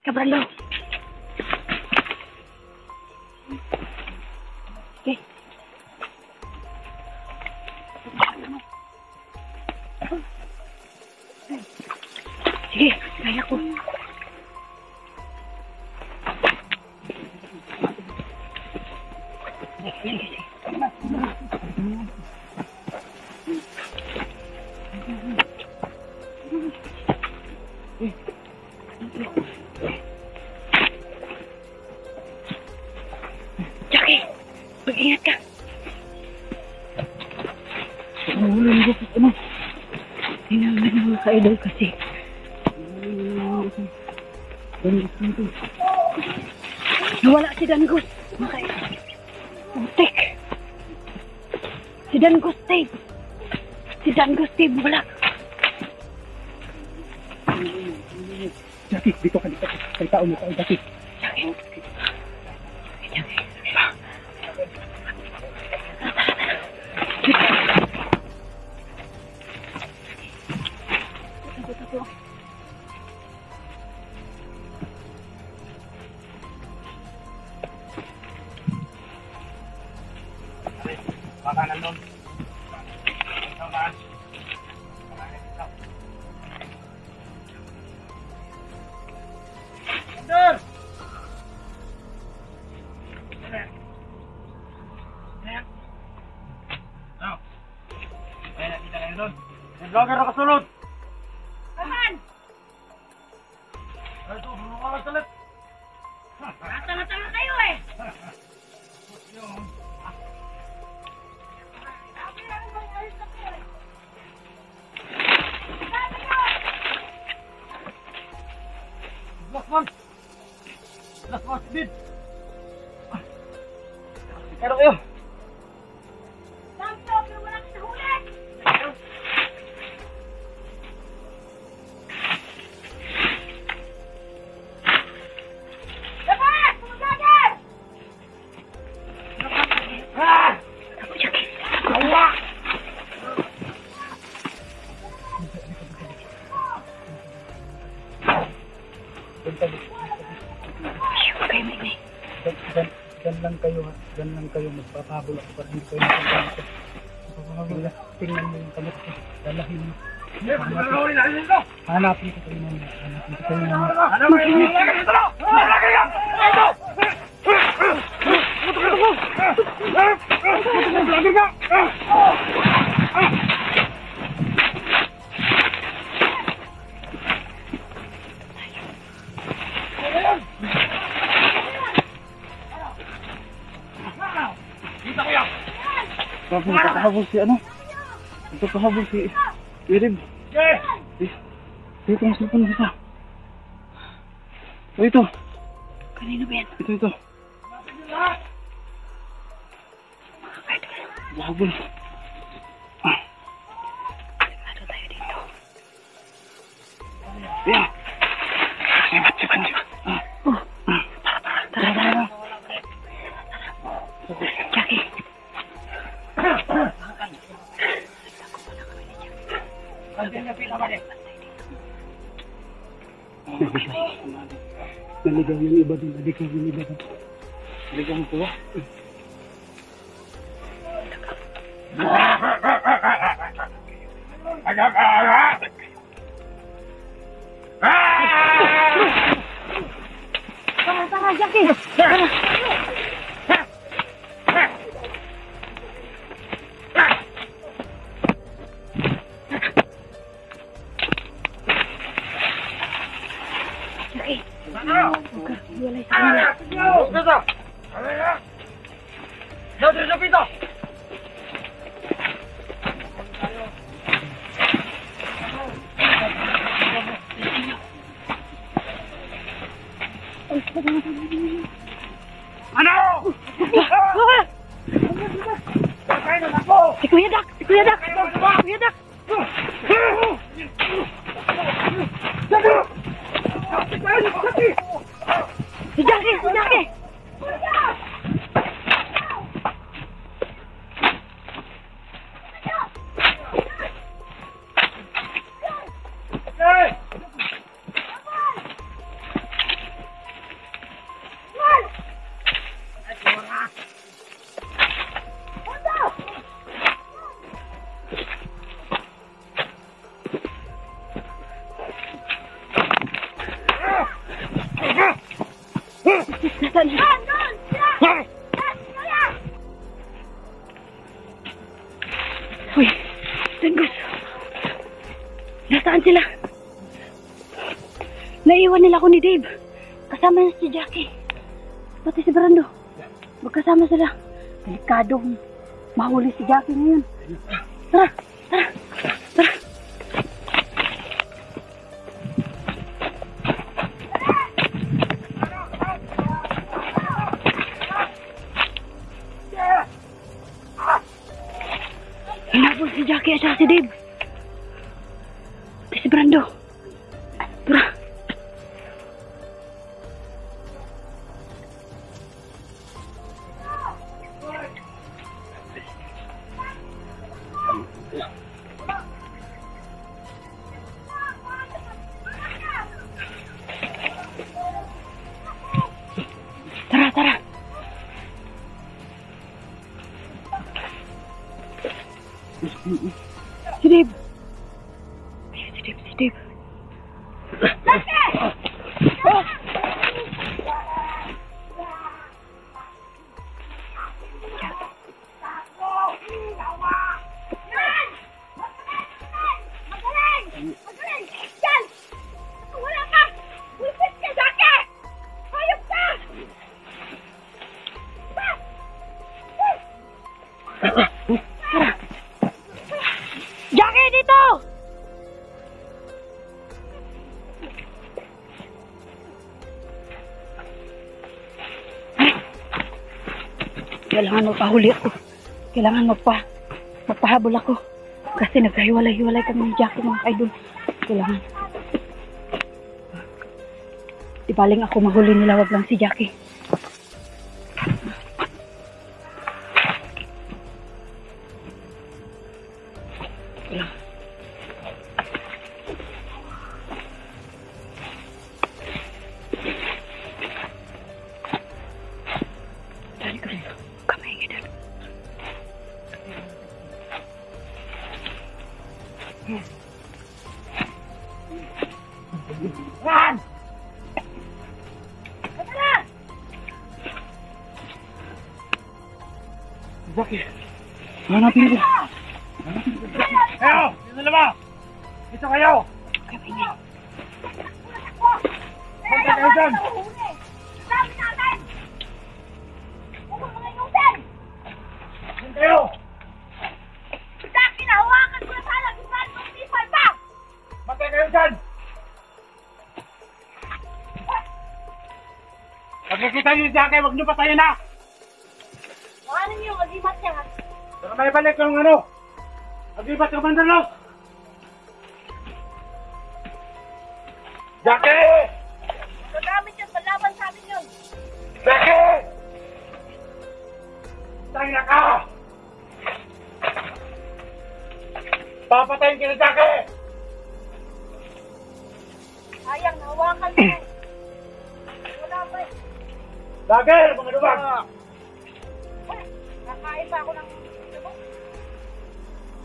Kabralo. Okay. Sige, kaya ko. Sige. Jackie, mag-ingat ka. Mahulun ko sa ano. Hinaman ng mga ka-idol kasi. Nawala si Dangus. Mga ka-idol. Putik. Si Dangus Steve. Si Dangus Steve, wala. Jackie, dito ka. Kay tao mo tayo, Jackie. Jackie. Makanan doon. Vlogger na kasunod! Aman! Ay, ito, bulo ka lang salit! Tanga-tanga kayo eh! Last one! Last one, speed! Pero kayo! Sampo, pero wala ka sa huli! Labas! Tumagagar! Ako, Jackie. Wala! Okay, Mimi. Diyan lang kayo, ha? Diyan lang kayo. Magpapahabol ako para hindi kayo magpapahabol. Tingnan mo yung kamot ko. Dalahin mo. Hanapin ko kayo naman. Hanapin ko kayo naman. Bakit nagkakahabol si ano? Nagkakahabol si Irib. Dito ang cellphone kita. O ito. Kanino ba yan? Ito. Nagkakahabol. Sigurado tayo dito. Yan. Sipan. Tara. Jackie. Naligaw yung iba din. Naligaw mo po. Tara, Jackie. Tara. Jackie. Walay sa kanila. Si Kuya Dak! Si Jackie! Nasaan? Uy, Tanggos. Nasaan sila? Naiwan nila ako ni Dave. Kasama na si Jackie. Pati si Brando. Magkasama sila. Delikadong mahuli si Jackie ngayon. Tara, tara, tara. Hinabol si Jackie at saka si Dave. Pati si Brando. Tara. Tara, tara. Si Dave. Ayun, si Dave, si Dave. Jackie, dito! Kailangan magpahuli ako. Kailangan magpahabol ako. Kasi nagkahiwalay-hiwalay kami ni Jackie, mga kaidol. Kailangan. Di baling ako mahuli nila, wag lang si Jackie. Kailangan. Dali ko rin. Kamay nga doon. Ran! Jackie, hanapin ko. Kayo! Dito na ba? Dito kayo! Kamay nga. Punta kayo dyan! Sabi natin! Huwag mga inusin! Dito kayo! Dahil kinahawakan ko na sana kung saan kong sipal pa! Matay kayo dyan! Pag nakita niyo si Jackie, huwag niyo patayin na! Ano niyo, mag-imat siya? Saka may balik yung ano! Mag-ibat ka Mandalos! Jackie! Magagamit yun, palaban sa amin yun! Jackie! Tayo na ka! Papatayin ka na, Jackie! Sayang, nahawakan mo. Wala ba? Jackie! Mga duwag! Nakain pa ako ng...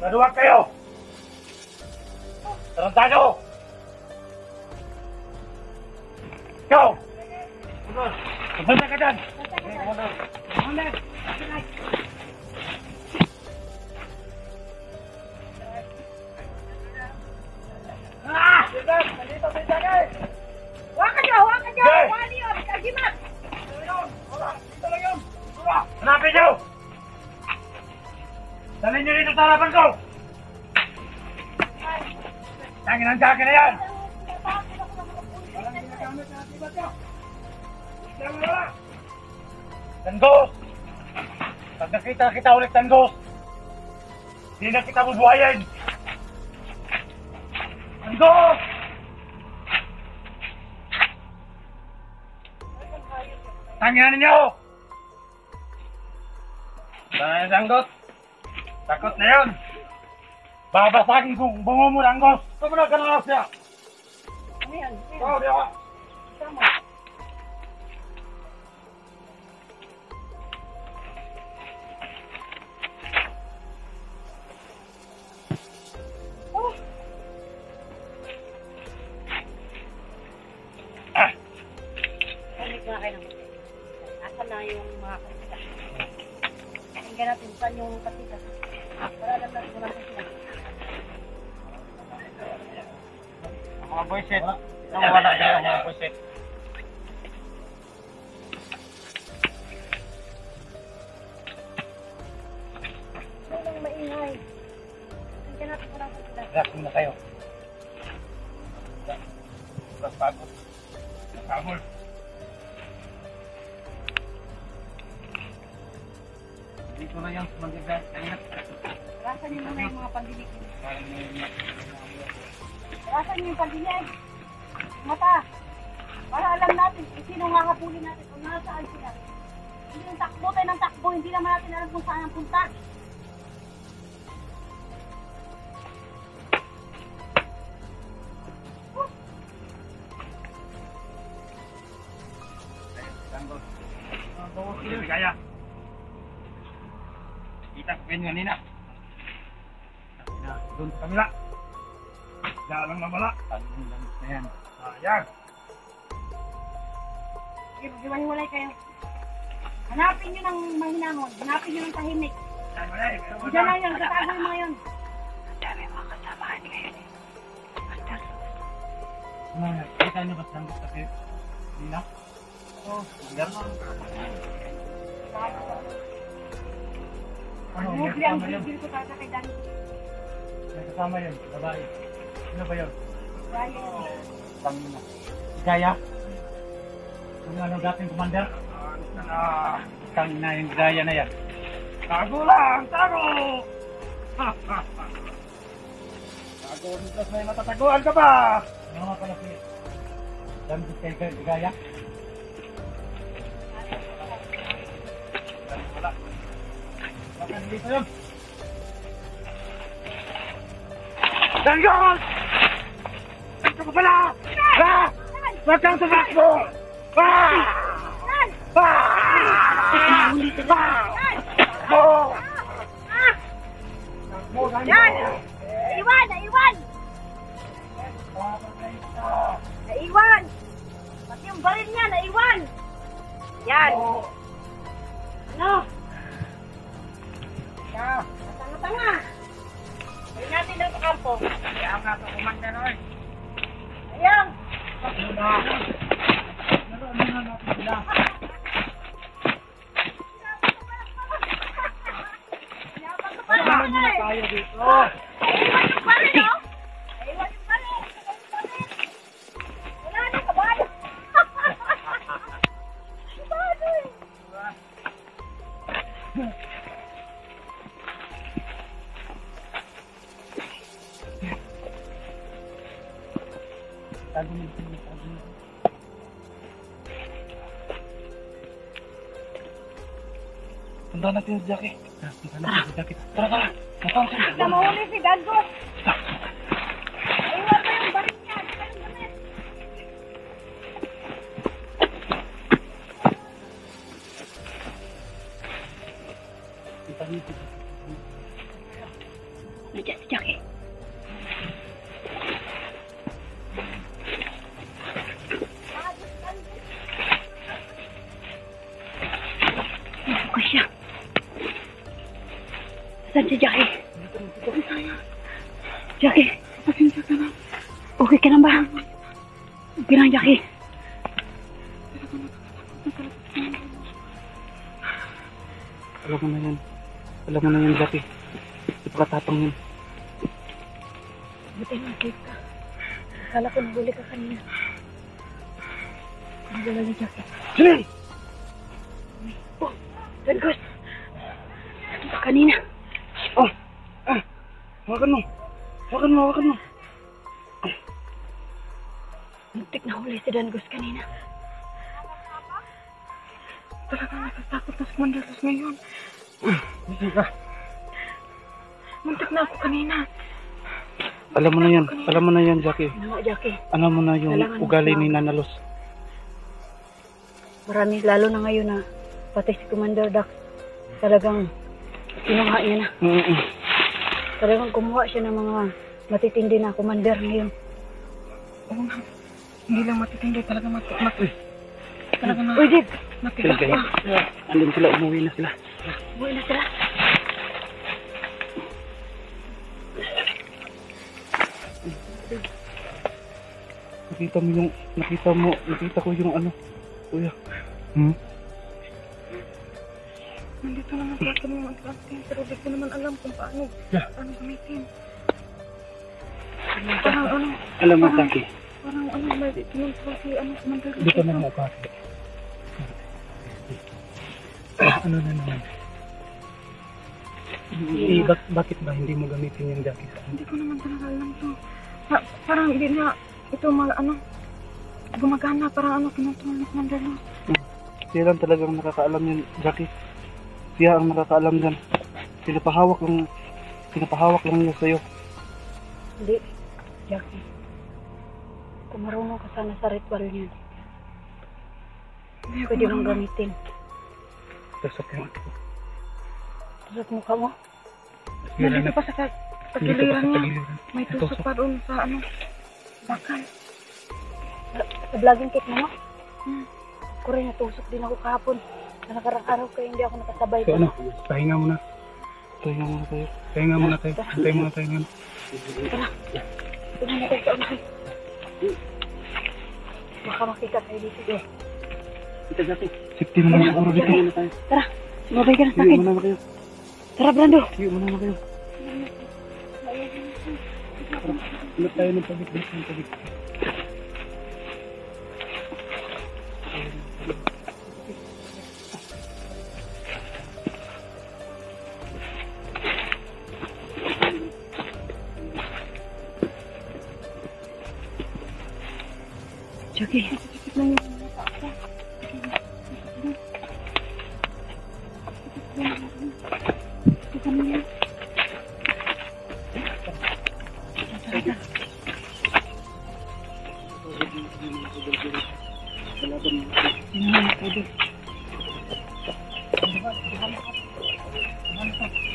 Naduwag kayo! Tarantado! Ikaw! Pumunta ka dyan! Ah! Dito, Jackie! Hawakan niyo! Hawakan niyo! Jay! Wali yun! Agimat! Dito lang yun! Hanapin niyo! Dalhin niyo dito sa harapan ko! Tangin ang Jackie na yan! Walang ginagamit na atibat niyo! Tanggos! Pag nakita kita ulit, Tanggos, hindi na kita bubuhayin! Tanggos! Tanginan ninyo! Tanggos! Takot na yun! Babasagin kong bungo mo, Tanggos! Sumunod ka na lang siya! Ano yan? Oo, di ako! Tama. Balik na kayo ng hotel. Asan na yung mga kasita? Tingnan natin saan yung kasita. Para alam natin kung natin sila. Ang mga boyset. Ang wala dyan ang mga boyset. Ano lang maingay? Tingnan natin kung natin sila. Relaxing na kayo. Tapos pagod. Pagod. Dito na yung mag-igat. Rasan niyo muna yung mga pandinig. Parang may Rasan niyo yung pandinig. Mata. Para alam natin kung sino nga habulin natin kung nasaan sila. Hindi yung takbo tayo ng takbo. Hindi naman natin alam kung saan ang punta. tanggol. Hindi kaya. Kita ko kayo kanina. Doon sa kamila. Dalang mabala. Tanggol lang na yan. Ayan. Hiwalay kayo. Hanapin nyo ng mahinahon. Hanapin nyo ng tahimik. Diyan lang yun. Katago yung mga yun. Ang dami mga kasamaan ngayon eh. Kita nyo ba tanggol kasi? Nina? Oo. Ano? Mugli ang bigil ko talaga kay Dani. May kasama yun. Babae. Ano ba yun? Gaya. Pangina. Gaya? Kung ano dating commander? Tangina yung gaya na yan. Tago lang! Tago! Tago! Mitas may matataguan ka ba? Ano nga pala si Dambit kay gaya? Wala. Baka dito yun. Danggol! Dito ka pala! Ah! Huwag kang tumakbo! Ah! Ah! Yan! Naiwan! Naiwan! Naiwan! Pati yung baril niya, naiwan! Yan! Ano? Ah! Tanga-tanga! Hindi natin lang sa kampo. Kaya nga ito kumanda na eh. Ayan! Ano na? Ano na natin sila? Ano na tayo dito? Naiwan yung baril, no? Naiwan yung baril! Wala na, kabalo! Kabalo eh! Tago mo dito. Tago mo. Punta natin yung Jackie. Punta natin yung Jackie. Tara, tara. Napansin. Na mahuli si Dagos! Naiwan pa yung baril niya! Di ba yung damit? Punta dito. Nandiyan si Jackie. Bukas siya. Saan si Jackie? Jackie, pasensya ka na. Okay ka na ba? Okay lang, Jackie. Alam mo na yan. Alam mo na yan, Jackie. Ipakatapang yun. Buti na, safe ka. Akala ko nahuli ka kanina. Nahuli ni Jackie. Silin! Oh, Dagos. Ano ba kanina? Oh! Ah! Hawakan mo! Hawakan mo! Hawakan mo! Muntik na huli si Dagos kanina. Talaga natatakot na si Mandalos ngayon. Hindi ka. Muntik na ako kanina. Alam mo na yan. Alam mo na yan, Jackie. Ano nga, Jackie? Alam mo na yung Kailangan ugali mo. ni Nanalos. Marami, lalo na ngayon na pati si Commander Dax talagang kinuha niya na. Talagang kumuha siya ng mga matitindi na commander ngayon. Oo nga. Hindi lang matitindi. Talaga talaga na. Uy, Dib. Sila kaya. Andun sila, umuwi na sila. Uwi na sila. Nakita ko yung ano. Kuya. Nandito naman sa kami mag-acting, pero di ko naman alam kung paano gamitin. Parang ano, Alam mo, Taki. parang ano, may tinuntuwa si Commander Dito na ako. Ano na naman? Bakit ba hindi mo gamitin yung jacket? Hindi ko naman talaga alam to. Parang hindi na ito gumagana, parang ano, tinuntuwa ni Commander. Siya lang talagang nakakaalam yung jacket. Siya ang nakakaalam dyan. Pinapahawak lang niya sa'yo. Hindi, Jackie. Kung marunong ka sana sa ritual niyan, pwede mong gamitin. Tasok yung ate ko. Tusok mukha mo. Nandito pa sa tagiliran niya. Tagiliran. May tusok pa doon sa bakal. Sa vlogging cake mo, no? Ako rin natusok din ako kahapon. Sa nakarang araw kaya hindi ako nakasabay. So ano, pahinga muna. Pahinga muna tayo. Antay muna tayo ngayon. Tingnan natin sa unahay. Baka makita tayo dito. Ito dati. Safety naman ang araw dito. Tara, sumabay ka na sa Sige, akin. muna na kayo. Tara, Brando. Sige, muna na kayo. Hanap tayo ng pabit. Jackie. Wala ba?